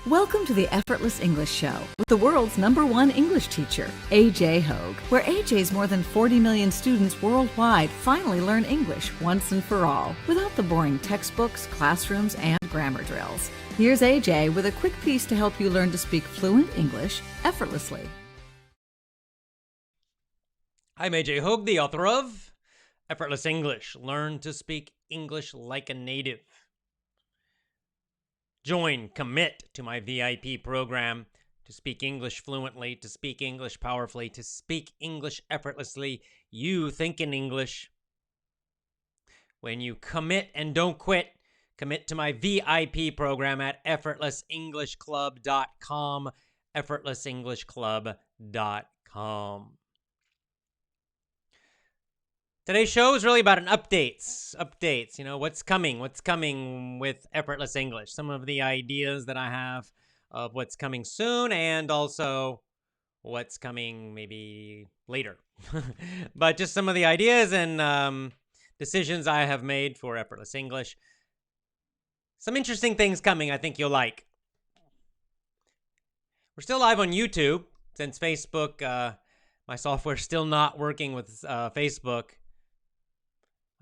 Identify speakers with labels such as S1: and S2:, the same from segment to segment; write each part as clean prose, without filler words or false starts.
S1: Welcome to the Effortless English Show with the world's #1 English teacher, AJ Hogue, where AJ's more than 40 million students worldwide finally learn English once and for all, without the boring textbooks, classrooms, and grammar drills. Here's AJ with a quick piece to help you learn to speak fluent English effortlessly.
S2: I'm AJ Hogue, the author of Effortless English. Learn to speak English like a native. Commit to my VIP program to speak English fluently, to speak English powerfully, to speak English effortlessly. You think in English. When you commit and don't quit, commit to my VIP program at effortlessenglishclub.com, effortlessenglishclub.com. Today's show is really about updates, what's coming with Effortless English, some of the ideas that I have of what's coming soon and also what's coming maybe later. But just some of the ideas and decisions I have made for Effortless English. Some interesting things coming I think you'll like. We're still live on YouTube since Facebook, my software's still not working with Facebook.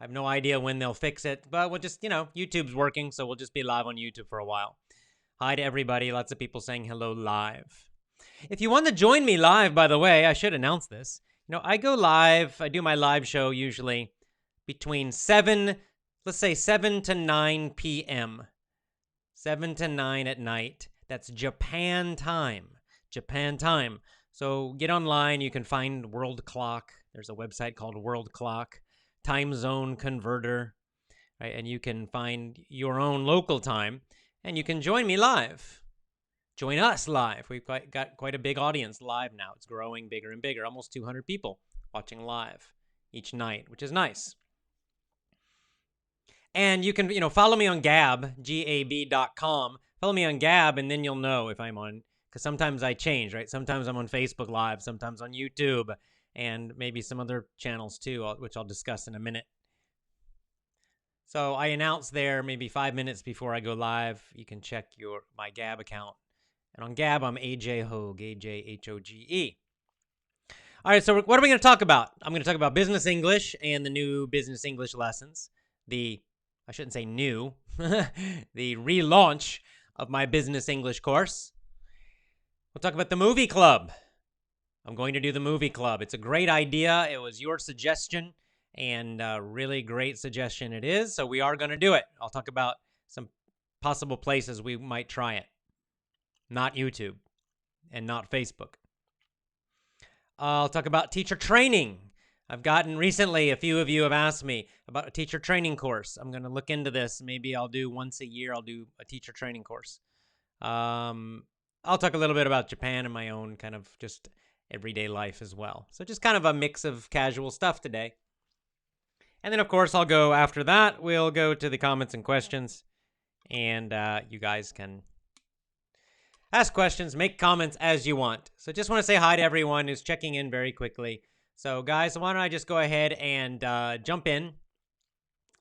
S2: I have no idea when they'll fix it, but we'll just, YouTube's working, so we'll just be live on YouTube for a while. Hi to everybody. Lots of people saying hello live. If you want to join me live, by the way, I should announce this. I go live. I do my live show usually between 7 to 9 p.m. 7 to 9 at night. That's Japan time. So get online. You can find World Clock. There's a website called World Clock. Time zone converter, right? And you can find your own local time, and you can join me live. Join us live. We've got quite a big audience live now. It's growing bigger and bigger. Almost 200 people watching live each night, which is nice. And you can, follow me on Gab, gab.com. Follow me on Gab, and then you'll know if I'm on, because sometimes I change, right? Sometimes I'm on Facebook Live, sometimes on YouTube, and maybe some other channels too, which I'll discuss in a minute. So I announce there maybe 5 minutes before I go live. You can check my Gab account. And on Gab, I'm AJ Hogue, AJHOGE. All right, so what are we going to talk about? I'm going to talk about business English and the new business English lessons. I shouldn't say new, the relaunch of my business English course. We'll talk about the movie club. I'm going to do the movie club. It's a great idea. It was your suggestion, and a really great suggestion it is. So we are going to do it. I'll talk about some possible places we might try it. Not YouTube and not Facebook. I'll talk about teacher training. I've gotten recently, a few of you have asked me about a teacher training course. I'm going to look into this. Maybe I'll do once a year, I'll do a teacher training course. I'll talk a little bit about Japan and my own kind of just everyday life as well. So just kind of a mix of casual stuff today. And then, of course, after that, we'll go to the comments and questions. And you guys can ask questions, make comments as you want. So just want to say hi to everyone who's checking in very quickly. So, guys, why don't I just go ahead and jump in,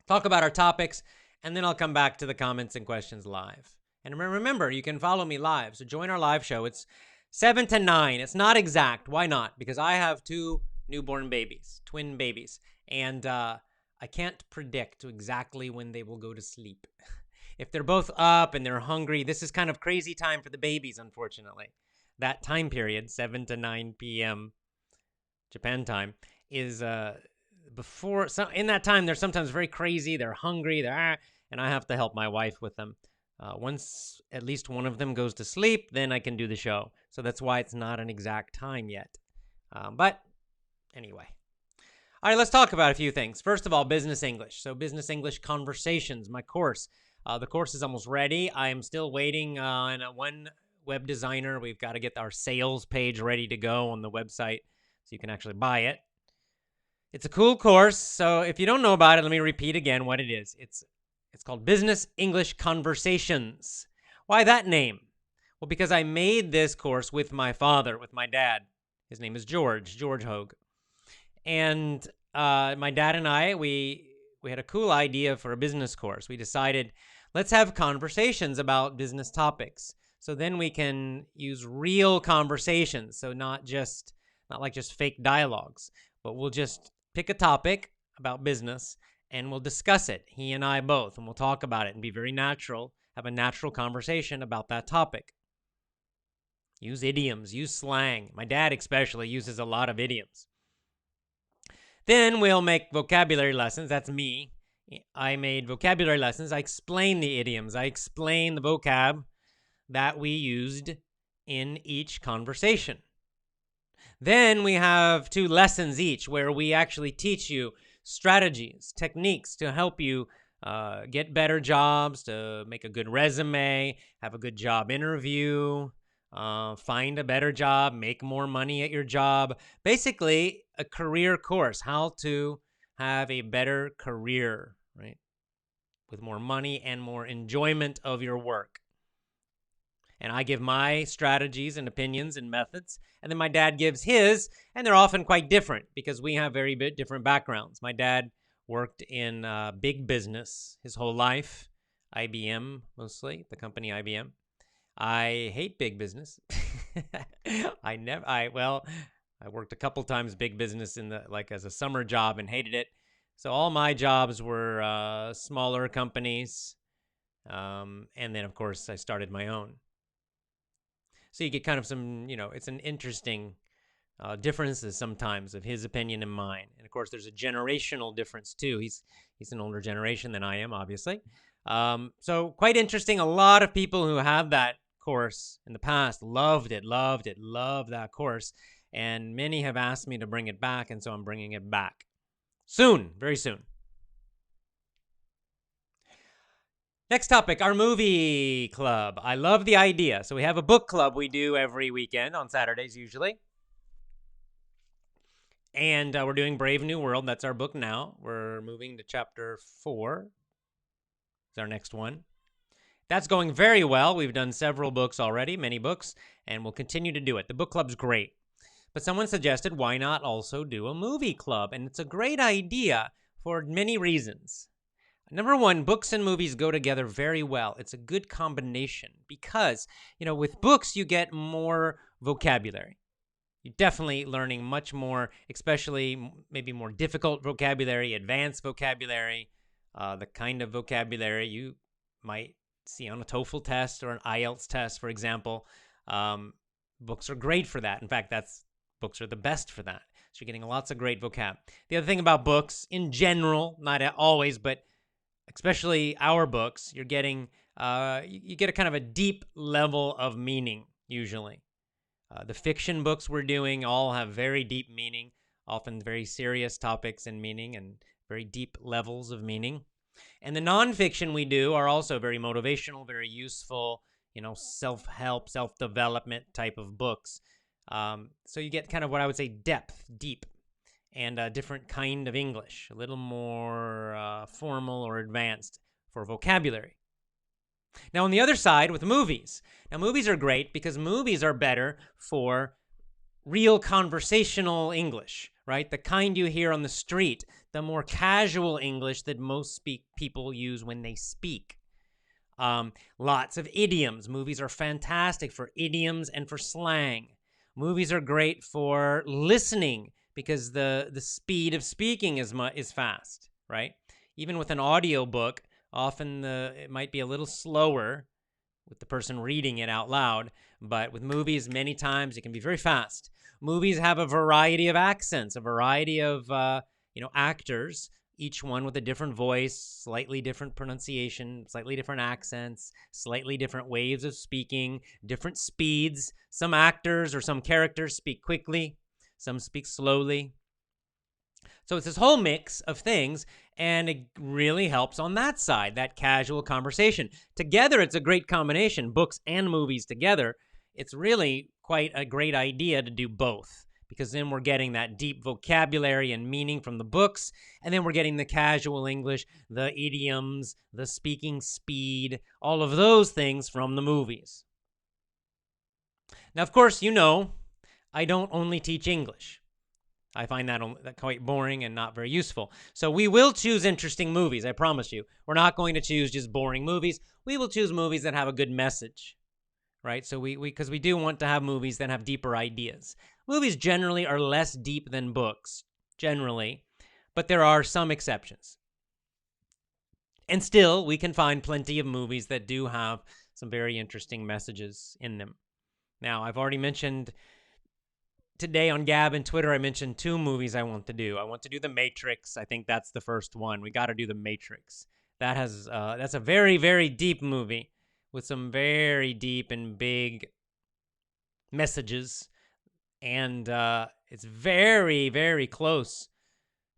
S2: talk about our topics, and then I'll come back to the comments and questions live. And remember, you can follow me live. So join our live show. It's 7 to 9. It's not exact. Why not? Because I have 2 newborn babies, twin babies, and I can't predict exactly when they will go to sleep. If they're both up and they're hungry, this is kind of crazy time for the babies, unfortunately. That time period, 7 to 9 p.m. Japan time, is before. So in that time, they're sometimes very crazy. They're hungry. And I have to help my wife with them. Once at least one of them goes to sleep, then I can do the show. So that's why it's not an exact time yet. But anyway. All right, let's talk about a few things. First of all, business English. So business English conversations, my course. The course is almost ready. I am still waiting on one web designer. We've got to get our sales page ready to go on the website so you can actually buy it. It's a cool course. So if you don't know about it, let me repeat again what it is. It's called Business English Conversations. Why that name? Well, because I made this course with my father, with my dad. His name is George Hogue. And my dad and I, we had a cool idea for a business course. We decided, let's have conversations about business topics. So then we can use real conversations. So not like just fake dialogues, but we'll just pick a topic about business and we'll discuss it, he and I both, and we'll talk about it and be very natural, have a natural conversation about that topic. Use idioms, use slang. My dad especially uses a lot of idioms. Then we'll make vocabulary lessons. That's me. I made vocabulary lessons. I explain the idioms. I explain the vocab that we used in each conversation. Then we have 2 lessons each where we actually teach you strategies, techniques to help you get better jobs, to make a good resume, have a good job interview, find a better job, make more money at your job. Basically, a career course, how to have a better career, right? With more money and more enjoyment of your work. And I give my strategies and opinions and methods, and then my dad gives his, and they're often quite different because we have very different backgrounds. My dad worked in big business his whole life, IBM mostly, the company IBM. I hate big business. I worked a couple times big business as a summer job and hated it. So all my jobs were smaller companies, and then of course I started my own. So you get kind of some, it's an interesting differences sometimes of his opinion and mine. And of course, there's a generational difference too. He's an older generation than I am, obviously. So quite interesting. A lot of people who have that course in the past loved that course. And many have asked me to bring it back, and so I'm bringing it back soon, very soon. Next topic, our movie club. I love the idea. So we have a book club we do every weekend on Saturdays usually. And we're doing Brave New World. That's our book now. We're moving to chapter 4. It's our next one. That's going very well. We've done several books already, many books, and we'll continue to do it. The book club's great. But someone suggested, why not also do a movie club? And it's a great idea for many reasons. Number one, books and movies go together very well. It's a good combination because, with books, you get more vocabulary. You're definitely learning much more, especially maybe more difficult vocabulary, advanced vocabulary, the kind of vocabulary you might see on a TOEFL test or an IELTS test, for example. Books are great for that. In fact, books are the best for that. So you're getting lots of great vocab. The other thing about books, in general, not always, but especially our books, you're getting, you get a kind of a deep level of meaning, usually. The fiction books we're doing all have very deep meaning, often very serious topics and meaning and very deep levels of meaning. And the nonfiction we do are also very motivational, very useful, self-help, self-development type of books. So you get kind of what I would say depth, deep, and a different kind of English, a little more formal or advanced for vocabulary. Now, on the other side, with movies. Now, movies are great because movies are better for real conversational English, right? The kind you hear on the street, the more casual English that most people use when they speak. Lots of idioms. Movies are fantastic for idioms and for slang. Movies are great for listening because the speed of speaking is fast, right? Even with an audio book, often it might be a little slower with the person reading it out loud, but with movies, many times it can be very fast. Movies have a variety of accents, a variety of actors, each one with a different voice, slightly different pronunciation, slightly different accents, slightly different ways of speaking, different speeds. Some actors or some characters speak quickly, some speak slowly. So it's this whole mix of things, and it really helps on that side, that casual conversation. Together, it's a great combination, books and movies together. It's really quite a great idea to do both, because then we're getting that deep vocabulary and meaning from the books, and then we're getting the casual English, the idioms, the speaking speed, all of those things from the movies. Now, of course, I don't only teach English. I find that quite boring and not very useful. So we will choose interesting movies, I promise you. We're not going to choose just boring movies. We will choose movies that have a good message, right? So because we do want to have movies that have deeper ideas. Movies generally are less deep than books, generally, but there are some exceptions. And still, we can find plenty of movies that do have some very interesting messages in them. Now, I've already mentioned today on Gab and Twitter, I mentioned 2 movies I want to do. I want to do The Matrix. I think that's the first one. We got to do The Matrix. That's a very, very deep movie with some very deep and big messages. And it's very, very close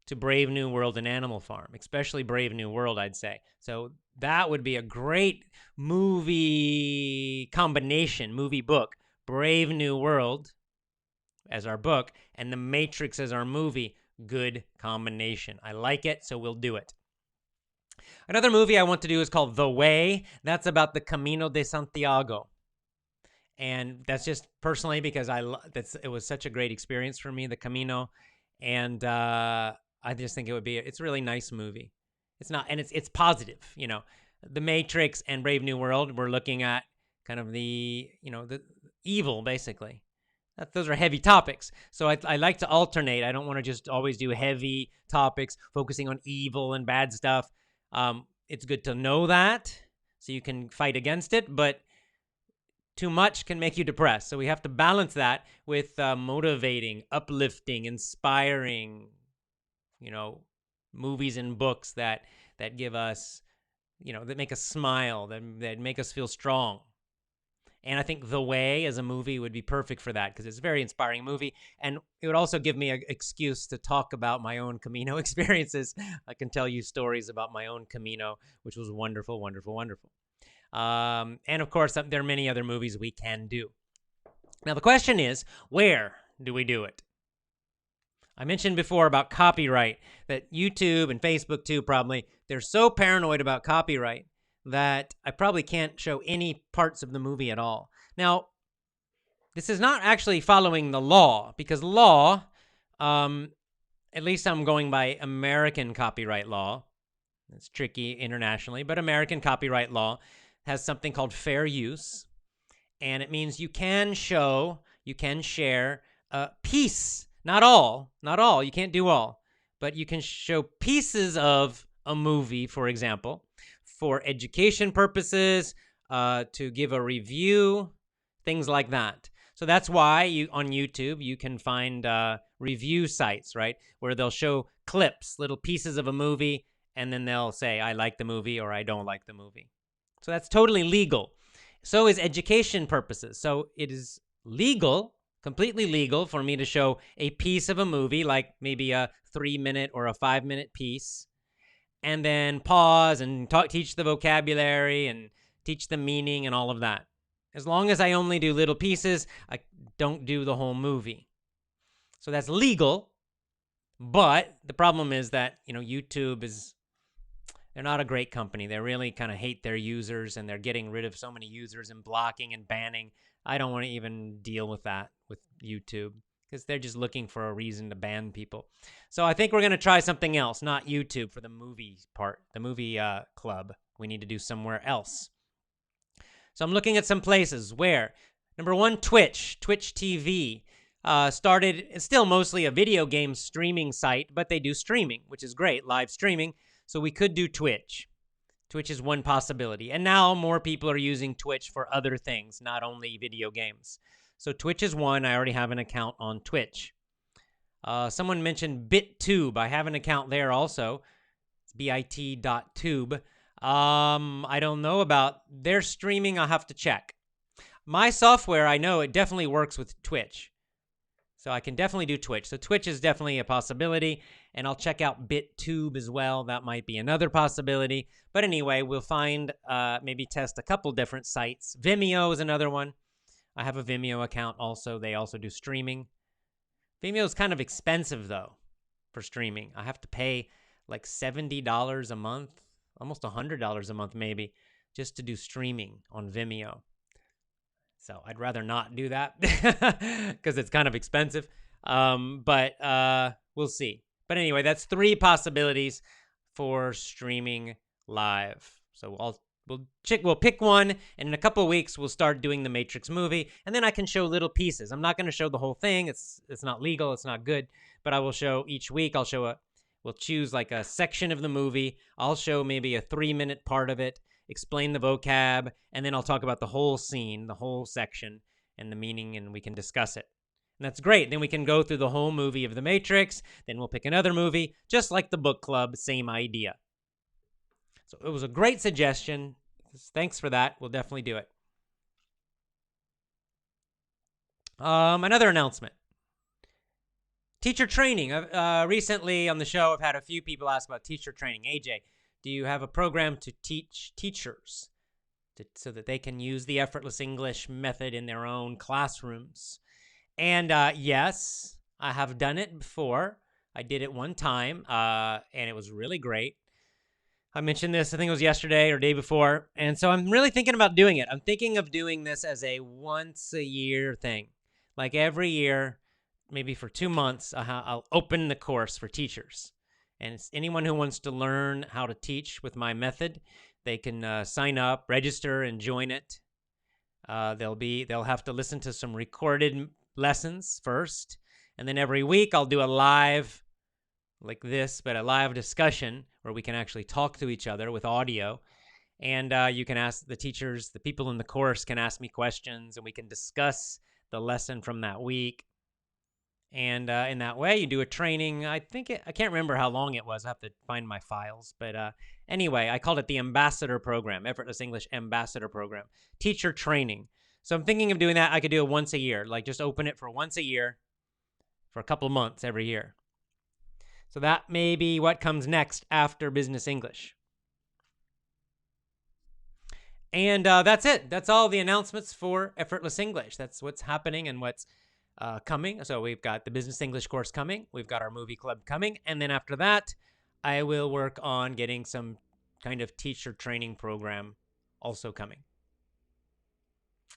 S2: to Brave New World and Animal Farm, especially Brave New World, I'd say. So that would be a great movie combination, movie book. Brave New World as our book and The Matrix as our movie. Good combination. I like it, so we'll do it. Another movie I want to do is called The Way. That's about the Camino de Santiago. And that's just personally because it was such a great experience for me, the Camino. And I just think it's a really nice movie. It's positive, you know. The Matrix and Brave New World, we're looking at kind of the evil, basically. Those are heavy topics. So I like to alternate. I don't want to just always do heavy topics, focusing on evil and bad stuff. It's good to know that so you can fight against it, but too much can make you depressed. So we have to balance that with motivating, uplifting, inspiring, movies and books that give us, that make us smile, that make us feel strong. And I think The Way as a movie would be perfect for that because it's a very inspiring movie. And it would also give me an excuse to talk about my own Camino experiences. I can tell you stories about my own Camino, which was wonderful, wonderful, wonderful. And of course, there are many other movies we can do. Now, the question is, where do we do it? I mentioned before about copyright, that YouTube and Facebook too, probably, they're so paranoid about copyright that I probably can't show any parts of the movie at all. Now, this is not actually following the law, because law, at least I'm going by American copyright law. It's tricky internationally, but American copyright law has something called fair use, and it means you can share a piece, not all, you can't do all, but you can show pieces of a movie, for example, for education purposes, to give a review, things like that. So that's why on YouTube, you can find review sites, right, where they'll show clips, little pieces of a movie, and then they'll say, I like the movie or I don't like the movie. So that's totally legal. So is education purposes. So it is legal, completely legal for me to show a piece of a movie, like maybe a 3-minute or a 5-minute piece, and then pause and teach the vocabulary and teach the meaning and all of that. As long as I only do little pieces, I don't do the whole movie. So that's legal, but the problem is that, YouTube they're not a great company. They really kind of hate their users, and they're getting rid of so many users and blocking and banning. I don't want to even deal with that with YouTube because they're just looking for a reason to ban people. So I think we're going to try something else, not YouTube for the movie part, the movie club. We need to do somewhere else. So I'm looking at some places where, number 1, Twitch TV. Started, it's still mostly a video game streaming site, but they do streaming, which is great, live streaming. So we could do Twitch. Twitch is one possibility. And now more people are using Twitch for other things, not only video games. So Twitch is one. I already have an account on Twitch. Someone mentioned BitTube. I have an account there also. It's bit.tube. I don't know about their streaming. I'll have to check. My software, I know it definitely works with Twitch. So I can definitely do Twitch. So Twitch is definitely a possibility. And I'll check out BitTube as well. That might be another possibility. But anyway, we'll find, maybe test a couple different sites. Vimeo is another one. I have a Vimeo account also. They also do streaming. Vimeo is kind of expensive, though, for streaming. I have to pay like $70 a month, almost $100 a month maybe, just to do streaming on Vimeo. So I'd rather not do that because it's kind of expensive. But we'll see. But anyway, that's 3 possibilities for streaming live. So we'll pick one, and in a couple of weeks we'll start doing the Matrix movie, and then I can show little pieces. I'm not going to show the whole thing. It's not legal. It's not good. But I will show each week. We'll choose like a section of the movie. I'll show maybe a 3-minute part of it, explain the vocab, and then I'll talk about the whole scene, the whole section, and the meaning, and we can discuss it. And that's great. Then we can go through the whole movie of The Matrix. Then we'll pick another movie, just like the book club, same idea. So it was a great suggestion. Thanks for that. We'll definitely do it. Another announcement. Teacher training. Recently on the show, I've had a few people ask about teacher training. AJ, do you have a program to teach teachers so that they can use the Effortless English method in their own classrooms? And yes, I have done it before. I did it one time, and it was really great. I mentioned this, I think it was yesterday or day before, and so I'm really thinking about doing it. I'm thinking of doing this as a once-a-year thing. Like every year, maybe for 2 months, I'll open the course for teachers. And it's anyone who wants to learn how to teach with my method, they can sign up, register, and join it. They'll have to listen to some recorded lessons first, and then every week I'll do a live, like this, but a live discussion where we can actually talk to each other with audio. And you can ask the teachers, the people in the course can ask me questions, and we can discuss the lesson from that week. And in that way, you do a training. I can't remember how long it was. I have to find my files. But anyway, I called it the Ambassador Program, Effortless English Ambassador Program, teacher training. So I'm thinking of doing that. I could do it once a year, like just open it for once a year for a couple of months every year. So that may be what comes next after Business English. And that's it. That's all the announcements for Effortless English. That's what's happening and what's coming. So we've got the Business English course coming. We've got our movie club coming. And then after that, I will work on getting some kind of teacher training program also coming.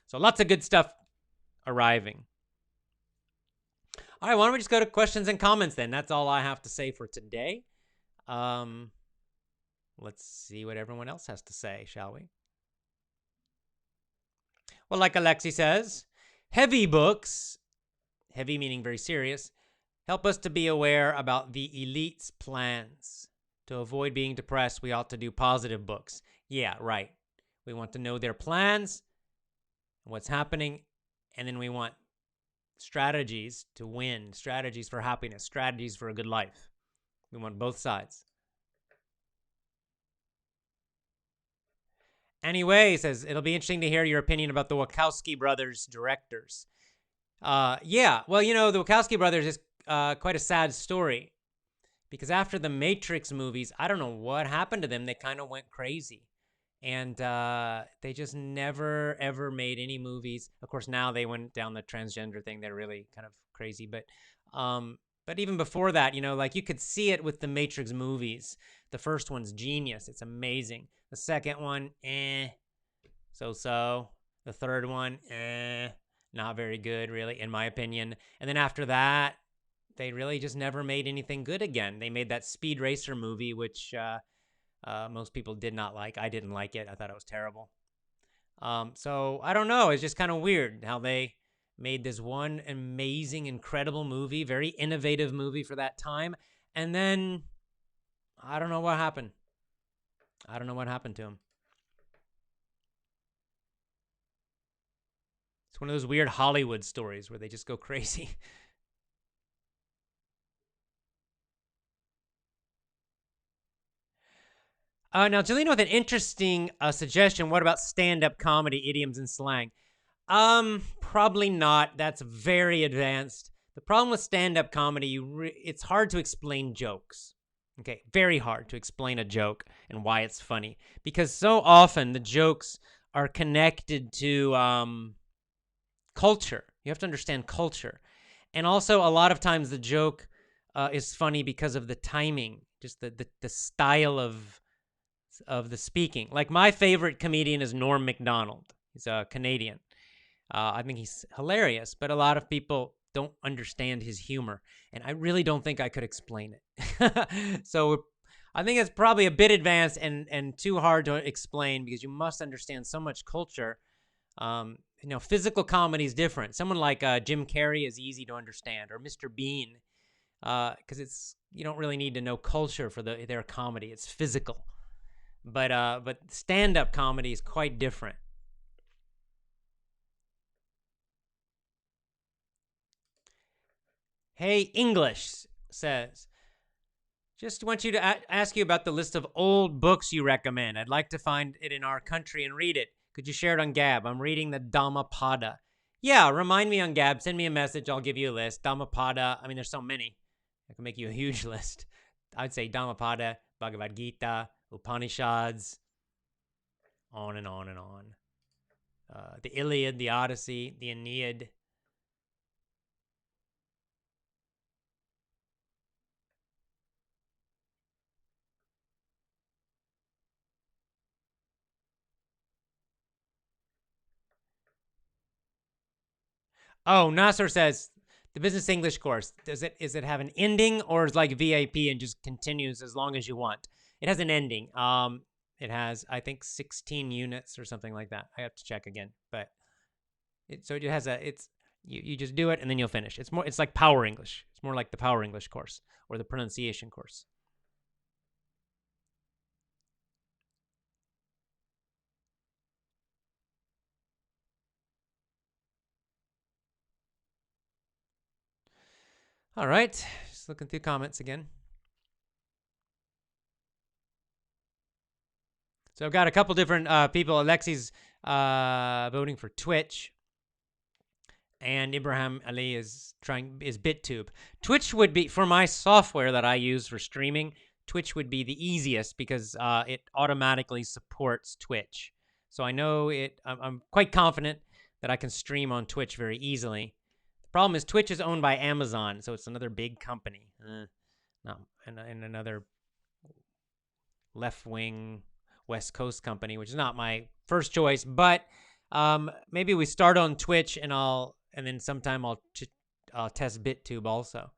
S2: So lots of good stuff arriving. All right, why don't we just go to questions and comments then? That's all I have to say for today. Let's see what everyone else has to say, shall we? Well, like Alexi says, heavy books, heavy meaning very serious, help us to be aware about the elite's plans. To avoid being depressed, we ought to do positive books. Yeah, right. We want to know their plans, what's happening, and then we want strategies to win, strategies for happiness, strategies for a good life. We want both sides. Anyway, he says, it'll be interesting to hear your opinion about the Wachowski brothers directors. Yeah, well, you know, the Wachowski brothers is quite a sad story. Because after the Matrix movies, I don't know what happened to them. They kind of went crazy. And they just never, ever made any movies. Of course, now they went down the transgender thing. They're really kind of crazy. But even before that, you know, like you could see it with the Matrix movies. The first one's genius. It's amazing. The second one, so-so. The third one, not very good, really, in my opinion. And then after that, they really just never made anything good again. They made that Speed Racer movie, which most people did not like. I didn't like it. I thought it was terrible. So I don't know. It's just kind of weird how they made this one amazing, incredible movie, very innovative movie for that time. And then I don't know what happened. I don't know what happened to him. It's one of those weird Hollywood stories where they just go crazy. Now, Jelena with an interesting suggestion. What about stand-up comedy, idioms, and slang? Probably not. That's very advanced. The problem with stand-up comedy, it's hard to explain jokes. Okay, very hard to explain a joke and why it's funny. Because so often the jokes are connected to culture. You have to understand culture. And also, a lot of times the joke is funny because of the timing, just the style of the speaking. Like my favorite comedian is Norm Macdonald. He's a Canadian. I think he's hilarious, but a lot of people don't understand his humor, and I really don't think I could explain it. So I think it's probably a bit advanced and too hard to explain because you must understand so much culture. Physical comedy is different. Someone like Jim Carrey is easy to understand, or Mr. Bean, because you don't really need to know culture for their comedy. It's physical, but stand-up comedy is quite different. Hey, English says, just want you to ask you about the list of old books you recommend. I'd like to find it in our country and read it. Could you share it on Gab? I'm reading the Dhammapada. Yeah, remind me on Gab. Send me a message. I'll give you a list. Dhammapada. I mean, there's so many. I can make you a huge list. I'd say Dhammapada, Bhagavad Gita, Upanishads, on and on and on. The Iliad, the Odyssey, the Aeneid. Oh, Nasser says the business English course, is it have an ending, or is like VIP and just continues as long as you want? It has an ending. It has, I think, 16 units or something like that. I have to check again, but it has you just do it and then you'll finish. It's like Power English. It's more like the Power English course or the pronunciation course. All right, just looking through comments again. So I've got a couple different people. Alexi's voting for Twitch, and Ibrahim Ali is BitTube. Twitch would be, for my software that I use for streaming, Twitch would be the easiest because it automatically supports Twitch. So I know I'm quite confident that I can stream on Twitch very easily. The problem is Twitch is owned by Amazon, so it's another big company. No, and another left-wing West Coast company, which is not my first choice. But maybe we start on Twitch, and then sometime I'll test BitTube also.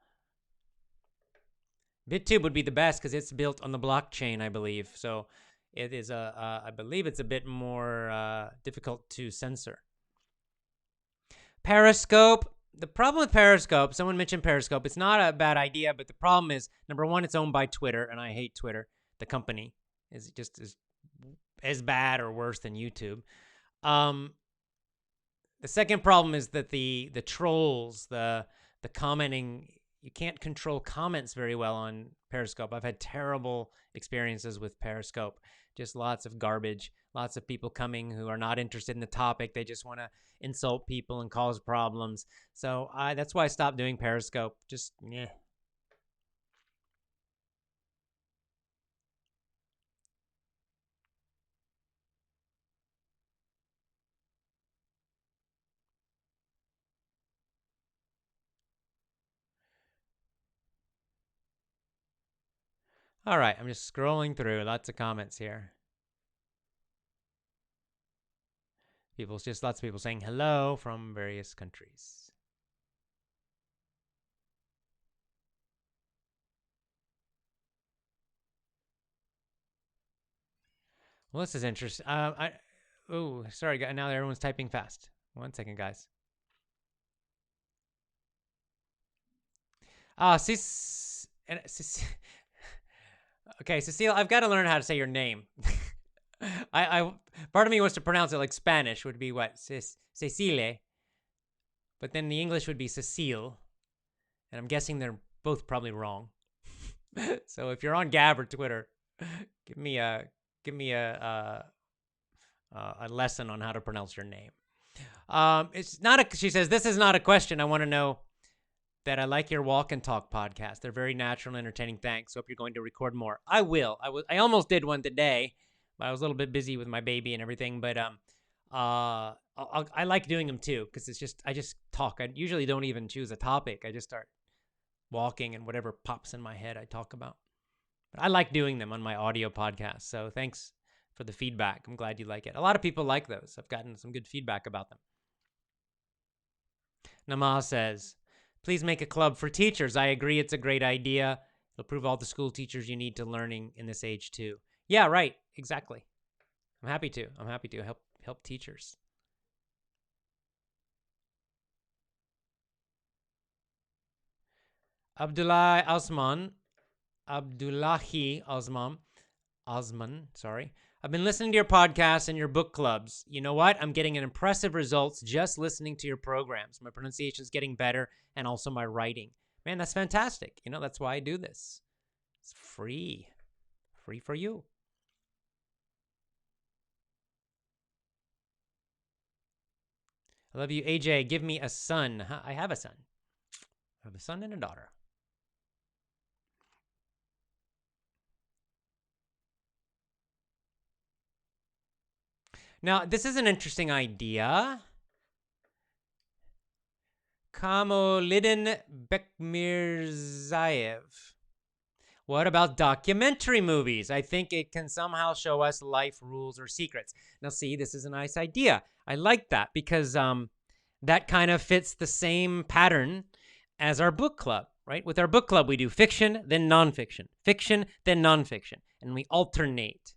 S2: BitTube would be the best because it's built on the blockchain, I believe. So it is I believe it's a bit more difficult to censor. Periscope. The problem with Periscope, someone mentioned Periscope. It's not a bad idea, but the problem is, number one, it's owned by Twitter, and I hate Twitter. The company is just as bad or worse than YouTube. The second problem is that the trolls, the commenting, you can't control comments very well on Periscope. I've had terrible experiences with Periscope. Just lots of garbage, lots of people coming who are not interested in the topic. They just want to insult people and cause problems. So that's why I stopped doing Periscope. Just, yeah. All right, I'm just scrolling through. Lots of comments here. Lots of people saying hello from various countries. Well, this is interesting. Sorry, now everyone's typing fast. 1 second, guys. Okay, Cecile, I've got to learn how to say your name. Part of me wants to pronounce it like Spanish would be what? Cecile. But then the English would be Cecile. And I'm guessing they're both probably wrong. So if you're on Gab or Twitter, give me a lesson on how to pronounce your name. She says, this is not a question. I want to know that I like your Walk and Talk podcast. They're very natural and entertaining. Thanks. Hope you're going to record more. I will. I almost did one today, but I was a little bit busy with my baby and everything. But I like doing them too because I just talk. I usually don't even choose a topic. I just start walking and whatever pops in my head I talk about. But I like doing them on my audio podcast. So thanks for the feedback. I'm glad you like it. A lot of people like those. I've gotten some good feedback about them. Nama says, please make a club for teachers. I agree it's a great idea. It'll prove all the school teachers you need to learning in this age too. Yeah, right. Exactly. I'm happy to. I'm happy to help teachers. Abdullahi Osman, sorry. I've been listening to your podcasts and your book clubs. You know what? I'm getting an impressive results just listening to your programs. My pronunciation is getting better and also my writing. Man, that's fantastic. You know, that's why I do this. It's free. Free for you. I love you, AJ. Give me a son. I have a son. I have a son and a daughter. Now, this is an interesting idea. Kamolidin Bekmirzaev. What about documentary movies? I think it can somehow show us life rules or secrets. Now, see, this is a nice idea. I like that because that kind of fits the same pattern as our book club, right? With our book club, we do fiction, then nonfiction, fiction, then nonfiction, and we alternate.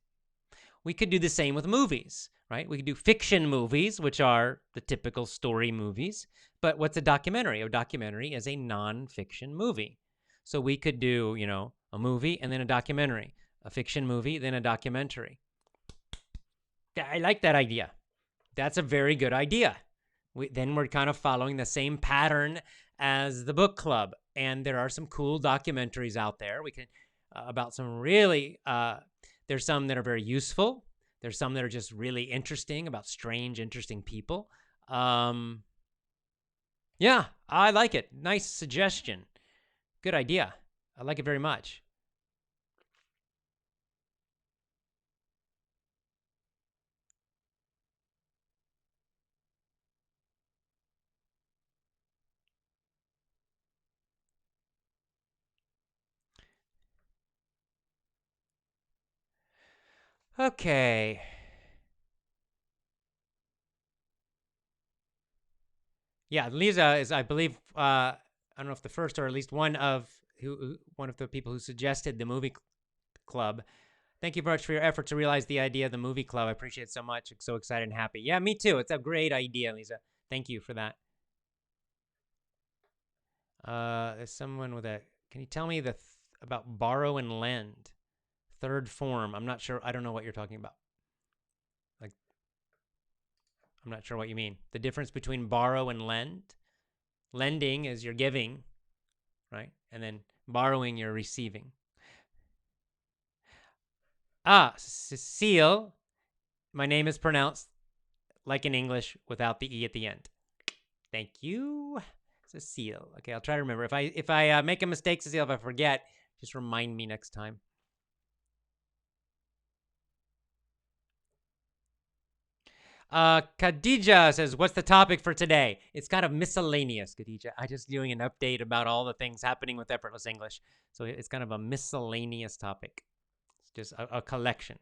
S2: We could do the same with movies, right? We could do fiction movies, which are the typical story movies. But what's a documentary? A documentary is a nonfiction movie. So we could do, you know, a movie and then a documentary, a fiction movie, then a documentary. I like that idea. That's a very good idea. Then we're kind of following the same pattern as the book club. And there are some cool documentaries out there. We can, about some really, there's some that are very useful. There's some that are just really interesting about strange, interesting people. Yeah, I like it. Nice suggestion. Good idea. I like it very much. Okay. Yeah, Lisa is, I believe, I don't know if the first or at least one of the people who suggested the movie club. Thank you very much for your effort to realize the idea of the movie club. I appreciate it so much. I'm so excited and happy. Yeah, me too. It's a great idea, Lisa. Thank you for that. There's someone with a. Can you tell me about borrow and lend? Third form. I'm not sure. I don't know what you're talking about. Like, I'm not sure what you mean. The difference between borrow and lend. Lending is you're giving, right? And then borrowing, you're receiving. Cecile. My name is pronounced like in English without the E at the end. Thank you, Cecile. Okay, I'll try to remember. If I make a mistake, Cecile, if I forget, just remind me next time. Khadija says, what's the topic for today? It's kind of miscellaneous, Khadija. I'm just doing an update about all the things happening with Effortless English. So it's kind of a miscellaneous topic. It's just a collection.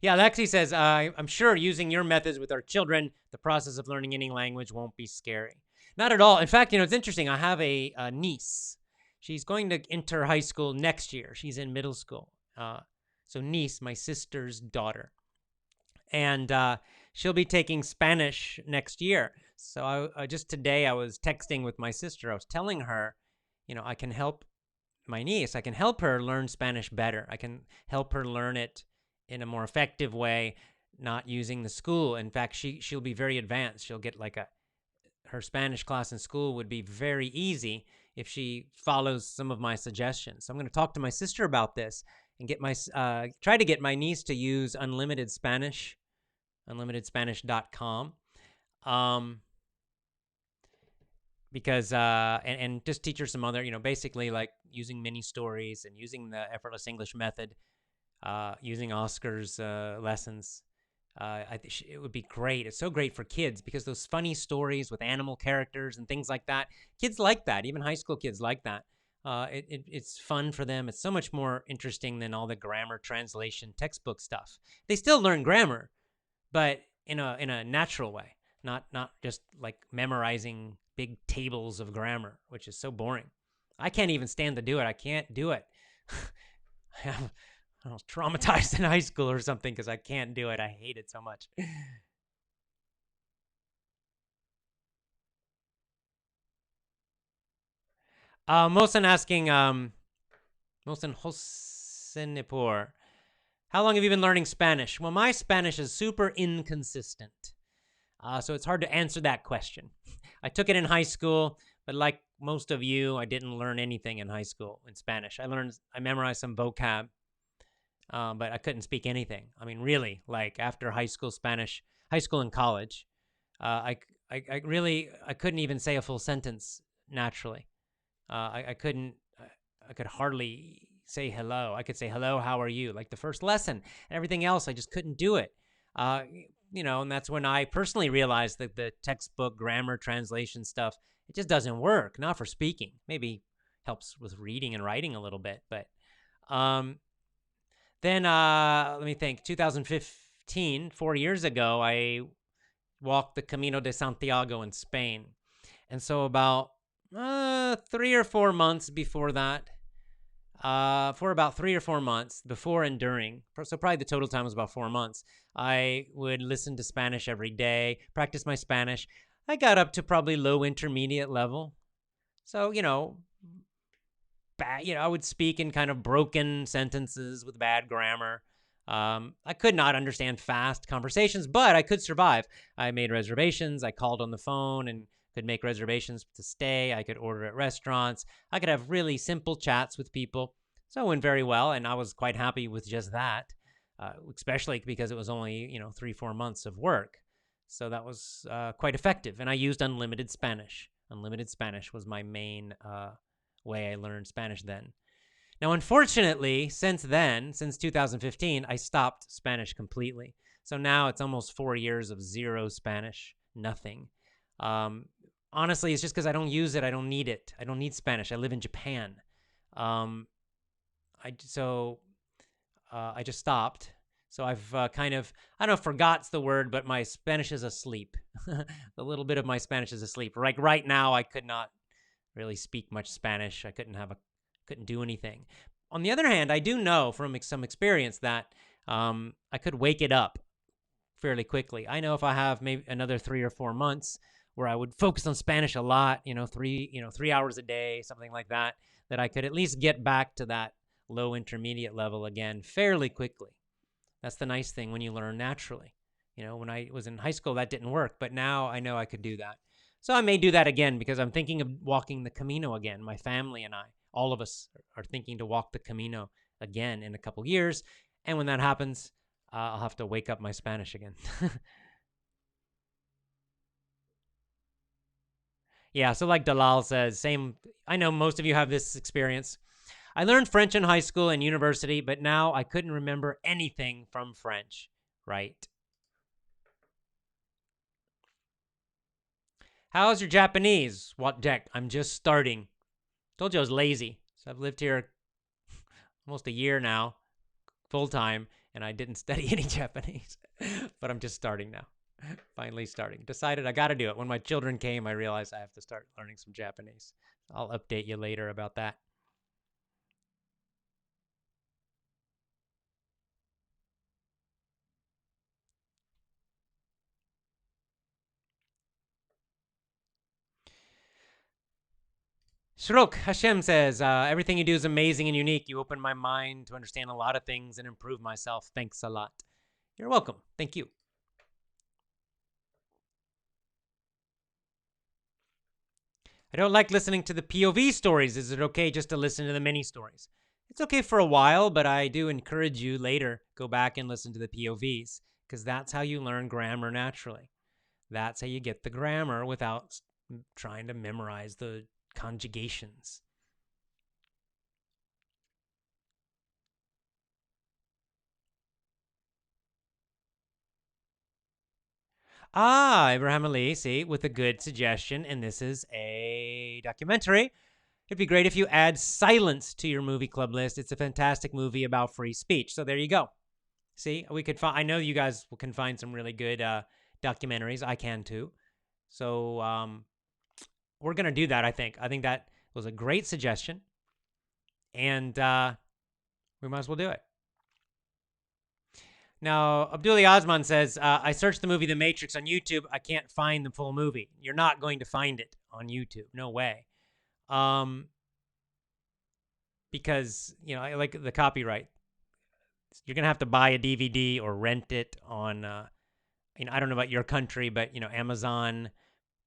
S2: Yeah, Lexi says, I'm sure using your methods with our children, the process of learning any language won't be scary. Not at all. In fact, it's interesting. I have a niece. She's going to enter high school next year. She's in middle school. So niece, my sister's daughter. And she'll be taking Spanish next year. So just today I was texting with my sister. I was telling her, I can help my niece. I can help her learn Spanish better. I can help her learn it in a more effective way, not using the school. In fact, she'll be very advanced. She'll get her Spanish class in school would be very easy if she follows some of my suggestions. So I'm going to talk to my sister about this and try to get my niece to use Unlimited Spanish, unlimitedspanish.com. Because and just teach her some other, basically like using mini stories and using the Effortless English method, using Oscar's lessons. I think it would be great. It's so great for kids because those funny stories with animal characters and things like that, kids like that. Even high school kids like that. It's fun for them. It's so much more interesting than all the grammar, translation, textbook stuff. They still learn grammar, but in a natural way, not just like memorizing big tables of grammar, which is so boring. I can't even stand to do it. I can't do it. I was traumatized in high school or something because I can't do it. I hate it so much. Mohsen asking, Mohsen Hossenipur, how long have you been learning Spanish? Well, my Spanish is super inconsistent. So it's hard to answer that question. I took it in high school, but like most of you, I didn't learn anything in high school in Spanish. I memorized some vocab, but I couldn't speak anything. I mean, really, like after high school Spanish, high school and college, I couldn't even say a full sentence naturally. I couldn't, I could hardly say hello. I could say hello, how are you? Like the first lesson, and everything else, I just couldn't do it. And that's when I personally realized that the textbook grammar translation stuff, it just doesn't work. Not for speaking. Maybe helps with reading and writing a little bit, but then let me think. 2015, 4 years ago, I walked the Camino de Santiago in Spain, and so about 3 or 4 months before that, for about 3 or 4 months before and during, so probably the total time was about 4 months, I would listen to Spanish every day, practice my Spanish. I got up to probably low intermediate level. So, I would speak in kind of broken sentences with bad grammar. I could not understand fast conversations, but I could survive. I made reservations. I called on the phone and could make reservations to stay. I could order at restaurants. I could have really simple chats with people. So it went very well, and I was quite happy with just that, especially because it was only, 3-4 months of work. So that was quite effective, and I used unlimited Spanish. Unlimited Spanish was my main way I learned Spanish then. Now, unfortunately, since 2015, I stopped Spanish completely. So now it's almost 4 years of zero Spanish, nothing. Honestly, it's just because I don't use it. I don't need it. I don't need Spanish. I live in Japan. I just stopped. So I've kind of, I don't know if forgot's the word, but my Spanish is asleep. A little bit of my Spanish is asleep. Like right now, I could not really speak much Spanish. I couldn't do anything. On the other hand, I do know from some experience that I could wake it up fairly quickly. I know if I have maybe another 3 or 4 months where I would focus on Spanish a lot, 3 hours a day, something like that, that I could at least get back to that low intermediate level again fairly quickly. That's the nice thing when you learn naturally. When I was in high school, that didn't work, but now I know I could do that. So I may do that again because I'm thinking of walking the Camino again. My family and I, all of us are thinking to walk the Camino again in a couple years. And when that happens, I'll have to wake up my Spanish again. Yeah, so like Dalal says, same. I know most of you have this experience. I learned French in high school and university, but now I couldn't remember anything from French. Right. How's your Japanese? What deck? I'm just starting. Told you I was lazy. So I've lived here almost a year now, full time, and I didn't study any Japanese. But I'm just starting now. Finally starting. Decided I got to do it. When my children came, I realized I have to start learning some Japanese. I'll update you later about that. Shrok Hashem says, everything you do is amazing and unique. You open my mind to understand a lot of things and improve myself. Thanks a lot. You're welcome. Thank you. I don't like listening to the POV stories. Is it okay just to listen to the mini stories? It's okay for a while, but I do encourage you later, go back and listen to the POVs because that's how you learn grammar naturally. That's how you get the grammar without trying to memorize the conjugations. Abraham Ali, see, with a good suggestion, and this is a documentary. It'd be great if you add Silence to your movie club list. It's a fantastic movie about free speech. So there you go. See, we could find. I know you guys can find some really good documentaries. I can too. So we're going to do that, I think. I think that was a great suggestion. And we might as well do it. Now, Abdulli Osman says, I searched the movie The Matrix on YouTube. I can't find the full movie. You're not going to find it on YouTube. No way. Because, you know, I like the copyright. You're going to have to buy a DVD or rent it on, you know, I don't know about your country, but, you know, Amazon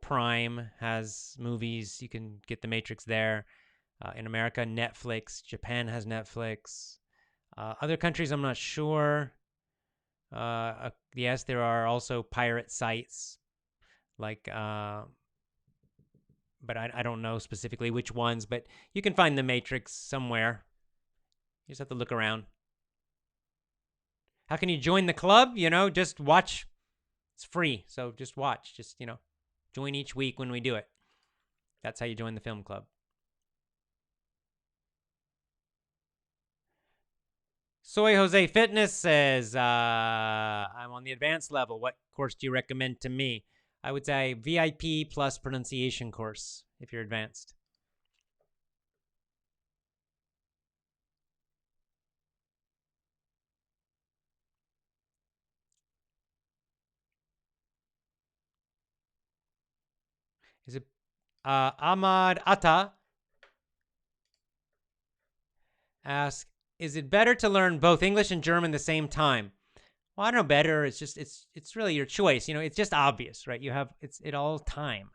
S2: Prime has movies. You can get The Matrix there. In America, Netflix. Japan has Netflix. Other countries, I'm not sure. Yes, there are also pirate sites, like, but I don't know specifically which ones, but you can find The Matrix somewhere. You just have to look around. How can you join the club? You know, just watch. It's free, so just watch. Just, you know, join each week when we do it. That's how you join the film club. Soy Jose Fitness says, I'm on the advanced level. What course do you recommend to me? I would say VIP plus pronunciation course if you're advanced. Is it Ahmad Atta asks, is it better to learn both English and German at the same time? Well, I don't know better. It's just, it's really your choice. You know, it's just obvious, right? You have, it's all time.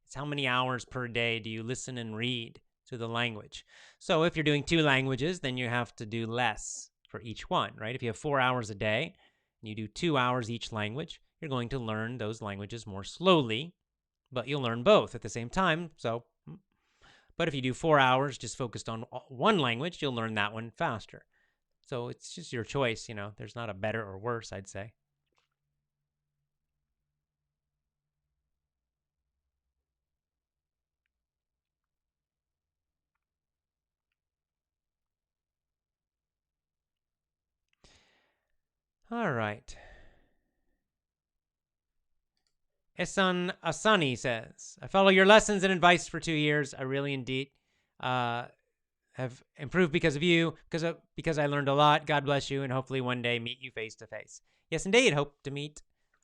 S2: It's how many hours per day do you listen and read to the language. So if you're doing 2 languages, then you have to do less for each one, right? If you have 4 hours a day and you do 2 hours each language, you're going to learn those languages more slowly, but you'll learn both at the same time. So, but if you do 4 hours just focused on one language, you'll learn that one faster. So it's just your choice, you know. There's not a better or worse, I'd say. All right. Esan Asani says, I follow your lessons and advice for 2 years. I really indeed have improved because of you, because I learned a lot. God bless you, and hopefully one day meet you face to face. Yes, indeed. I'd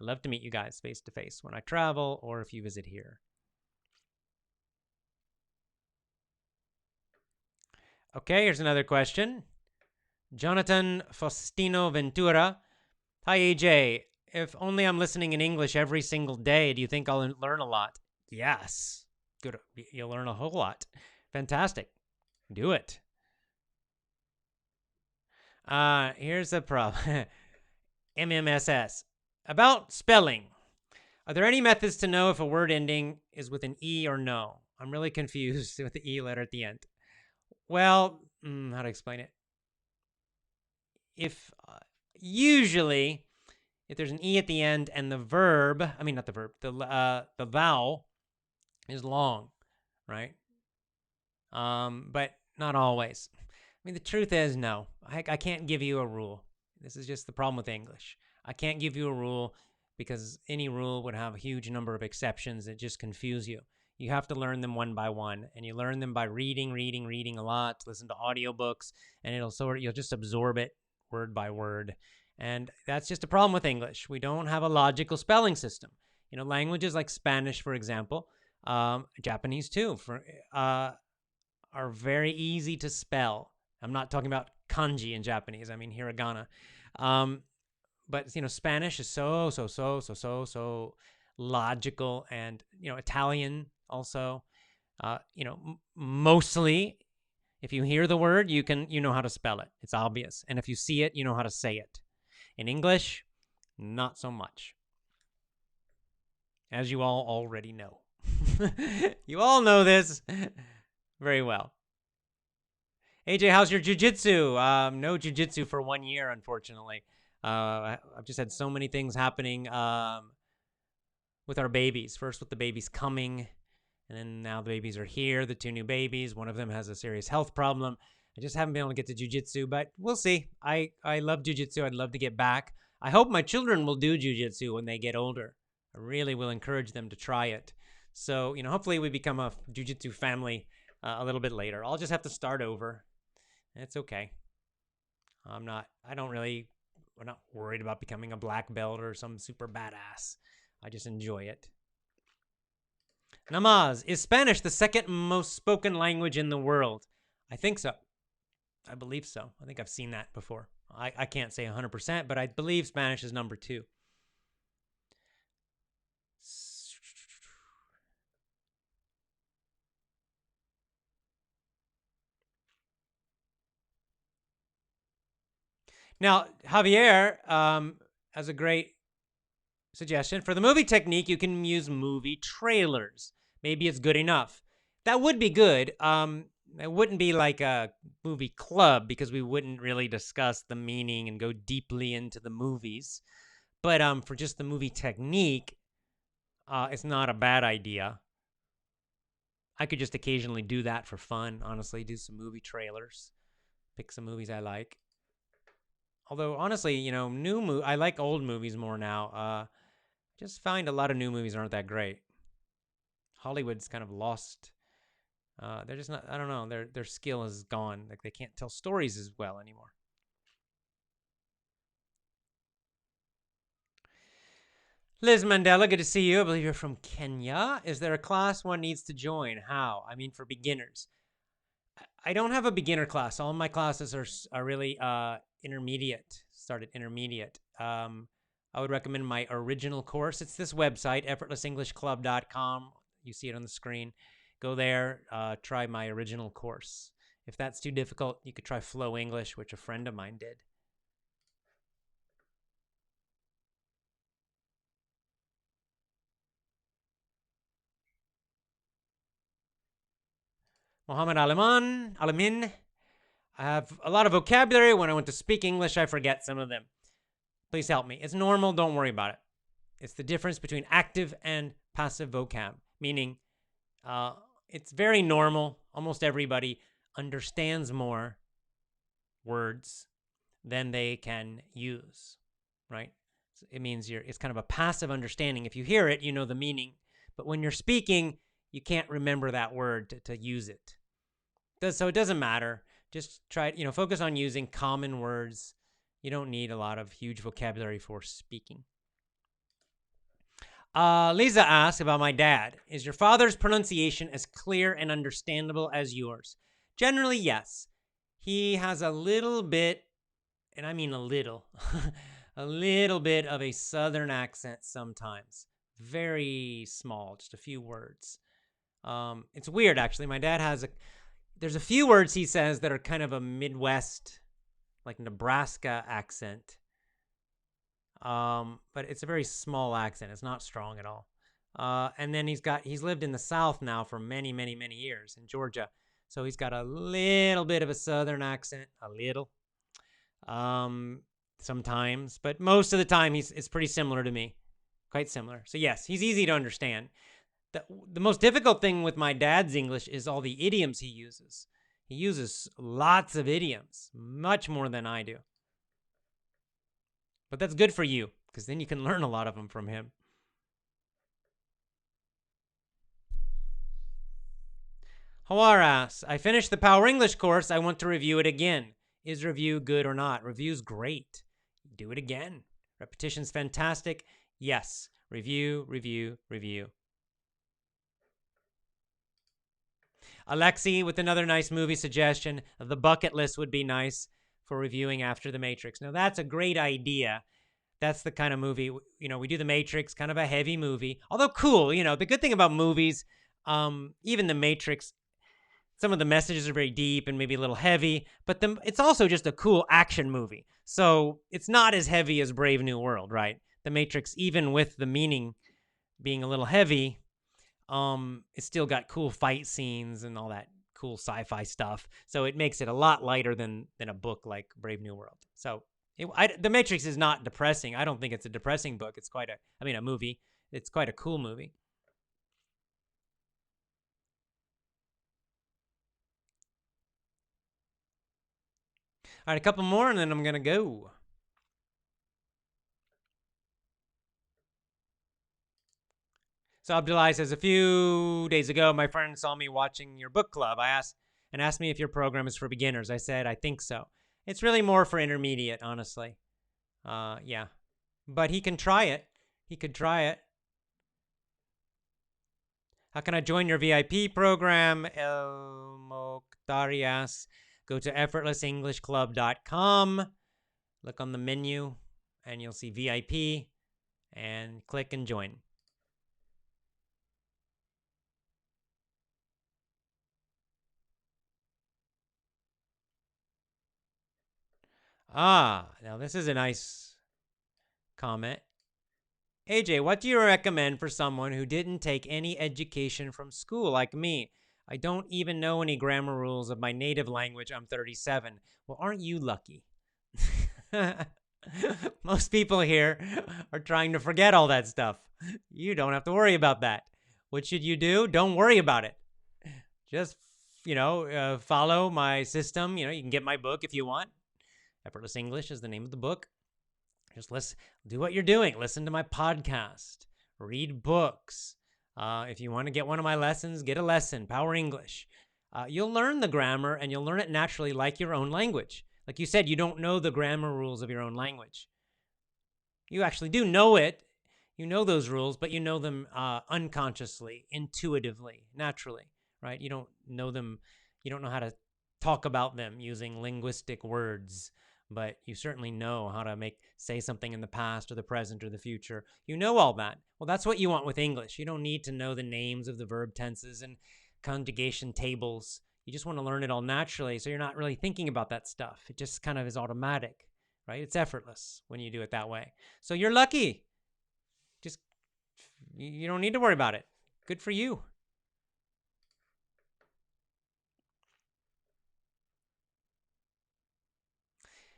S2: love to meet you guys face to face when I travel or if you visit here. Okay, here's another question. Jonathan Faustino Ventura. Hi, AJ. If only I'm listening in English every single day, do you think I'll learn a lot? Yes. Good. You'll learn a whole lot. Fantastic. Do it. Here's a problem. MMSS. About spelling. Are there any methods to know if a word ending is with an E or no? I'm really confused with the E letter at the end. Well, how to explain it? If usually, if there's an E at the end and the verb, the vowel is long, right? But not always. I mean, the truth is, no. I can't give you a rule. This is just the problem with English. I can't give you a rule because any rule would have a huge number of exceptions that just confuse you. You have to learn them one by one, and you learn them by reading a lot, listen to audiobooks, and you'll just absorb it word by word. And that's just a problem with English. We don't have a logical spelling system. You know, languages like Spanish, for example, Japanese too, are very easy to spell. I'm not talking about kanji in Japanese. I mean hiragana. But, you know, Spanish is so logical, and, you know, Italian also, you know, mostly if you hear the word, you know how to spell it. It's obvious. And if you see it, you know how to say it. In English, not so much. As you all already know. You all know this very well. AJ, how's your jiu-jitsu? No jiu-jitsu for 1 year, unfortunately. I've just had so many things happening with our babies. First with the babies coming, and then now the babies are here, the 2 new babies. One of them has a serious health problem. I just haven't been able to get to jiu-jitsu, but we'll see. I love jiu-jitsu. I'd love to get back. I hope my children will do jiu-jitsu when they get older. I really will encourage them to try it. So, hopefully we become a jiu-jitsu family a little bit later. I'll just have to start over. It's okay. I'm not worried about becoming a black belt or some super badass. I just enjoy it. Namaz, is Spanish the second most spoken language in the world? I think so. I believe so. I think I've seen that before. I can't say 100%, but I believe Spanish is number 2. Now, Javier has a great suggestion. For the movie technique, you can use movie trailers. Maybe it's good enough. That would be good. It wouldn't be like a movie club because we wouldn't really discuss the meaning and go deeply into the movies. But for just the movie technique, it's not a bad idea. I could just occasionally do that for fun, honestly, do some movie trailers, pick some movies I like. Although, honestly, I like old movies more now. Just find a lot of new movies aren't that great. Hollywood's kind of lost. They're just not, I don't know, their skill is gone. Like, they can't tell stories as well anymore. Liz Mandela, good to see you. I believe you're from Kenya. Is there a class one needs to join? How? I mean, for beginners. I don't have a beginner class. All my classes are really intermediate, started intermediate. I would recommend my original course. It's this website, effortlessenglishclub.com. You see it on the screen. Go there, try my original course. If that's too difficult, you could try Flow English, which a friend of mine did. Mohammed Alamin. I have a lot of vocabulary. When I want to speak English, I forget some of them. Please help me. It's normal. Don't worry about it. It's the difference between active and passive vocab, meaning it's very normal. Almost everybody understands more words than they can use, right? So it means it's kind of a passive understanding. If you hear it, you know the meaning. But when you're speaking, you can't remember that word to use it. So it doesn't matter. Just try, focus on using common words. You don't need a lot of huge vocabulary for speaking. Lisa asks about my dad. Is your father's pronunciation as clear and understandable as yours? Generally, yes. He has a little bit, and I mean a little, a little bit of a southern accent sometimes. Very small, just a few words. It's weird, actually. My dad there's a few words he says that are kind of a Midwest, like Nebraska accent. But it's a very small accent. It's not strong at all. And then he's lived in the South now for many, many, many years in Georgia. So he's got a little bit of a southern accent, a little. Sometimes, but most of the time it's pretty similar to me. Quite similar. So yes, he's easy to understand. The most difficult thing with my dad's English is all the idioms he uses. He uses lots of idioms, much more than I do. But that's good for you, because then you can learn a lot of them from him. Hawar asks, I finished the Power English course. I want to review it again. Is review good or not? Review's great. Do it again. Repetition's fantastic. Yes. Review, review, review. Alexi with another nice movie suggestion. The Bucket List would be nice for reviewing after The Matrix. Now, that's a great idea. That's the kind of movie, we do The Matrix, kind of a heavy movie. Although cool, the good thing about movies, even The Matrix, some of the messages are very deep and maybe a little heavy, but it's also just a cool action movie. So it's not as heavy as Brave New World, right? The Matrix, even with the meaning being a little heavy, it's still got cool fight scenes and all that cool sci-fi stuff. So it makes it a lot lighter than a book like Brave New World. So The Matrix is not depressing. I don't think it's a depressing book. It's a movie. It's quite a cool movie. All right, a couple more and then I'm going to go. So Abdullah says, a few days ago, my friend saw me watching your book club. I asked me if your program is for beginners. I said, I think so. It's really more for intermediate, honestly. Yeah. But he can try it. He could try it. How can I join your VIP program? El Mokhtari asks, go to effortlessenglishclub.com. Look on the menu, and you'll see VIP, and click and join. Now this is a nice comment. AJ, what do you recommend for someone who didn't take any education from school like me? I don't even know any grammar rules of my native language. I'm 37. Well, aren't you lucky? Most people here are trying to forget all that stuff. You don't have to worry about that. What should you do? Don't worry about it. Just, follow my system. You can get my book if you want. Effortless English is the name of the book. Just listen, do what you're doing. Listen to my podcast. Read books. If you want to get one of my lessons, get a lesson. Power English. You'll learn the grammar, and you'll learn it naturally like your own language. Like you said, you don't know the grammar rules of your own language. You actually do know it. You know those rules, but you know them unconsciously, intuitively, naturally, right? You don't know them. You don't know how to talk about them using linguistic words, but you certainly know how to say something in the past or the present or the future. You know all that. Well, that's what you want with English. You don't need to know the names of the verb tenses and conjugation tables. You just want to learn it all naturally, so you're not really thinking about that stuff. It just kind of is automatic, right? It's effortless when you do it that way. So you're lucky. Just, you don't need to worry about it. Good for you.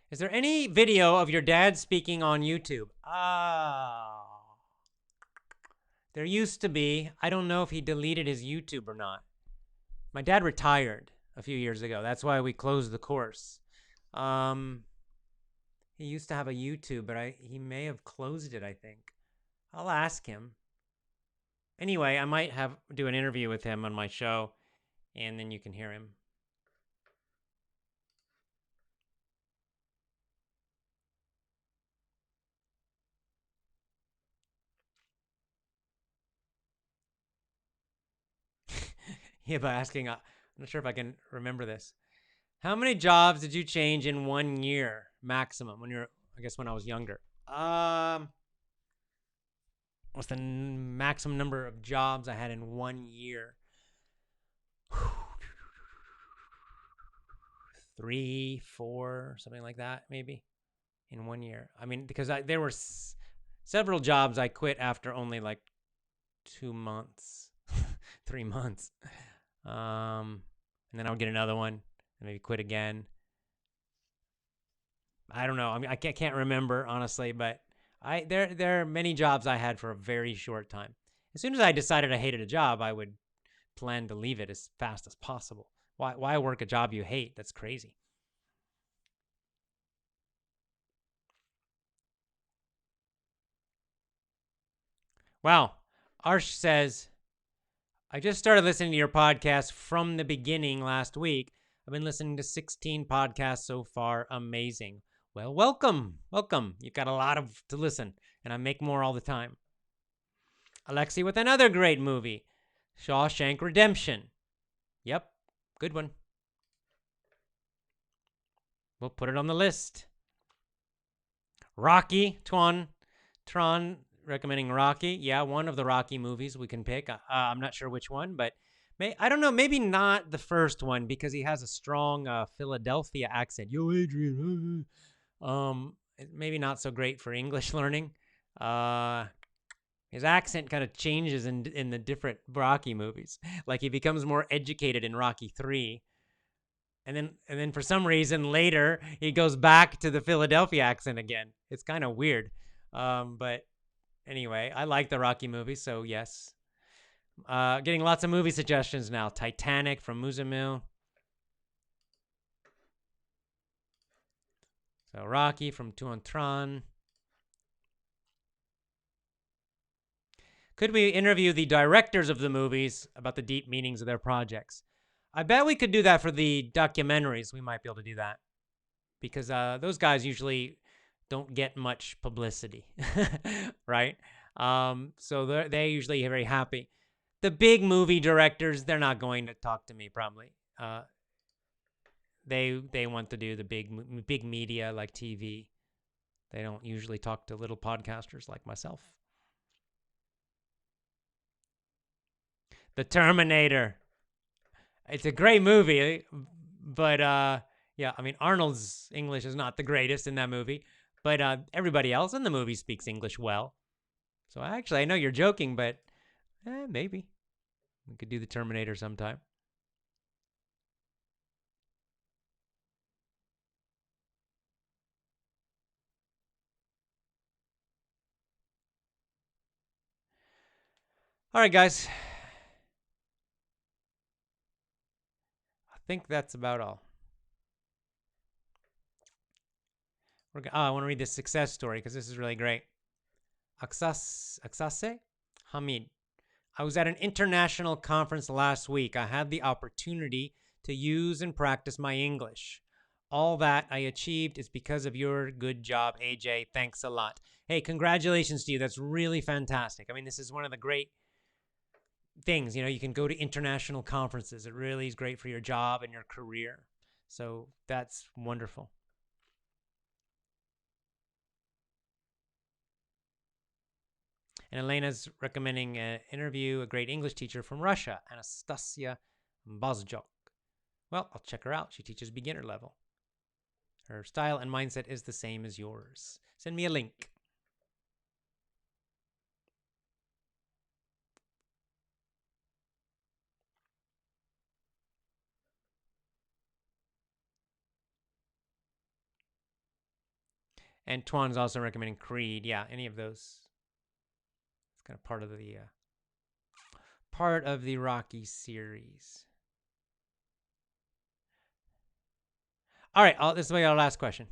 S2: Is there any video of your dad speaking on YouTube? There used to be. I don't know if he deleted his YouTube or not. My dad retired a few years ago. That's why we closed the course. He used to have a YouTube, but he may have closed it, I think. I'll ask him. Anyway, I might do an interview with him on my show, and then you can hear him. Yeah, by asking, I'm not sure if I can remember this. How many jobs did you change in 1 year maximum I guess when I was younger? What's the maximum number of jobs I had in 1 year? 3, 4, something like that, maybe, in 1 year. I mean, because there were several jobs I quit after only like 2 months, 3 months. And then I would get another one and maybe quit again. I don't know. I mean, I can't remember, honestly, but there are many jobs I had for a very short time. As soon as I decided I hated a job, I would plan to leave it as fast as possible. Why work a job you hate? That's crazy. Wow. Arsh says, I just started listening to your podcast from the beginning last week. I've been listening to 16 podcasts so far. Amazing. Well, welcome. You've got a lot to listen, and I make more all the time. Alexi with another great movie, Shawshank Redemption. Yep, good one. We'll put it on the list. Rocky, Tron recommending Rocky. Yeah, one of the Rocky movies we can pick. I'm not sure which one, but I don't know. Maybe not the first one because he has a strong Philadelphia accent. Yo, Adrian. Maybe not so great for English learning. His accent kind of changes in the different Rocky movies. Like he becomes more educated in Rocky 3. And then for some reason later he goes back to the Philadelphia accent again. It's kind of weird. But anyway, I like the Rocky movies, so yes. Getting lots of movie suggestions now. Titanic from Muzamil. So Rocky from Tuantran. Could we interview the directors of the movies about the deep meanings of their projects? I bet we could do that for the documentaries. We might be able to do that because those guys usually don't get much publicity, right? So they're usually very happy. The big movie directors, they're not going to talk to me probably. They want to do the big media like TV. They don't usually talk to little podcasters like myself. The Terminator. It's a great movie, but yeah, I mean Arnold's English is not the greatest in that movie, but everybody else in the movie speaks English well. So actually, I know you're joking, but maybe we could do the Terminator sometime. All right, guys. I think that's about all. I want to read this success story because this is really great. Aksase Hamid. I was at an international conference last week. I had the opportunity to use and practice my English. All that I achieved is because of your good job, AJ. Thanks a lot. Hey, congratulations to you. That's really fantastic. I mean, this is one of the great things. You know, you can go to international conferences. It really is great for your job and your career. So that's wonderful. And Elena's recommending an interview a great English teacher from Russia, Anastasia Bozjok. Well, I'll check her out. She teaches beginner level. Her style and mindset is the same as yours. Send me a link. And Tuan's also recommending Creed. Yeah, any of those. It's kind of part of the Rocky series. All right, this is my last question.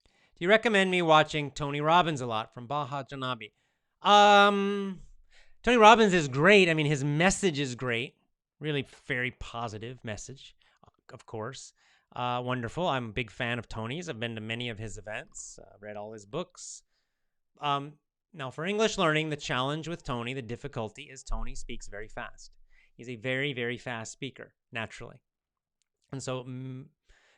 S2: Do you recommend me watching Tony Robbins a lot from Baha Janabi? Tony Robbins is great. I mean, his message is great. Really very positive message, of course. Wonderful. I'm a big fan of Tony's. I've been to many of his events, read all his books. Now, for English learning, the challenge with Tony, the difficulty is Tony speaks very fast. He's a very, very fast speaker, naturally. And so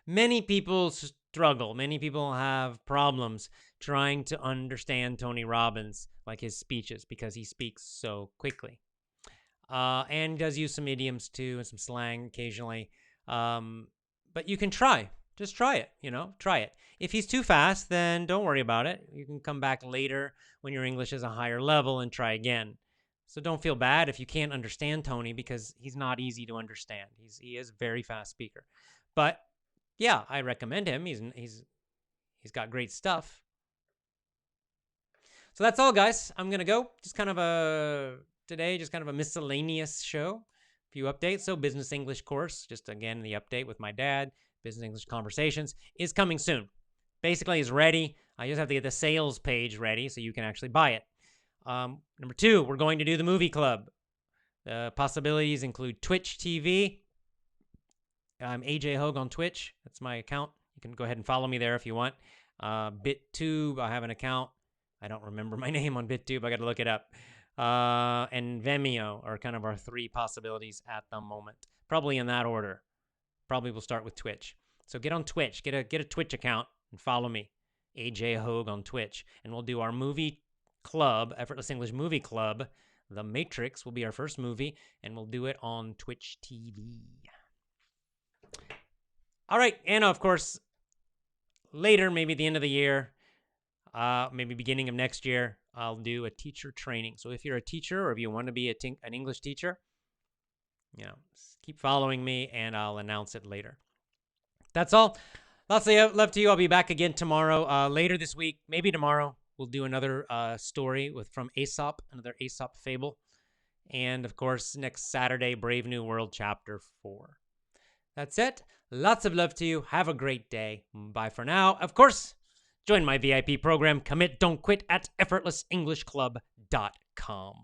S2: many people struggle. Many people have problems trying to understand Tony Robbins, like his speeches, because he speaks so quickly. And does use some idioms too and some slang occasionally. But you can try. Just try it, try it. If he's too fast, then don't worry about it. You can come back later when your English is a higher level and try again. So don't feel bad if you can't understand Tony because he's not easy to understand. He is a very fast speaker. But yeah, I recommend him. He's got great stuff. So that's all, guys. I'm going to go. Just kind of a miscellaneous show. A few updates. So business English course, just again, the update with my dad. Business English Conversations is coming soon. Basically, is ready. I just have to get the sales page ready so you can actually buy it. Number 2, we're going to do the movie club. The possibilities include Twitch TV. I'm AJ Hogue on Twitch. That's my account. You can go ahead and follow me there if you want. BitTube, I have an account. I don't remember my name on BitTube. I got to look it up. And Vimeo are kind of our 3 possibilities at the moment. Probably in that order. Probably we'll start with Twitch. So get on Twitch. Get a Twitch account and follow me. AJ Hogue on Twitch. And we'll do our movie club, Effortless English Movie Club. The Matrix will be our first movie. And we'll do it on Twitch TV. All right. And of course, later, maybe at the end of the year, maybe beginning of next year, I'll do a teacher training. So if you're a teacher or if you want to be an English teacher, keep following me and I'll announce it later. That's all. Lots of love to you. I'll be back again tomorrow. Later this week, maybe tomorrow, we'll do another story from Aesop, another Aesop fable. And of course, next Saturday, Brave New World Chapter 4. That's it. Lots of love to you. Have a great day. Bye for now. Of course, join my VIP program, Commit Don't Quit, at effortlessenglishclub.com.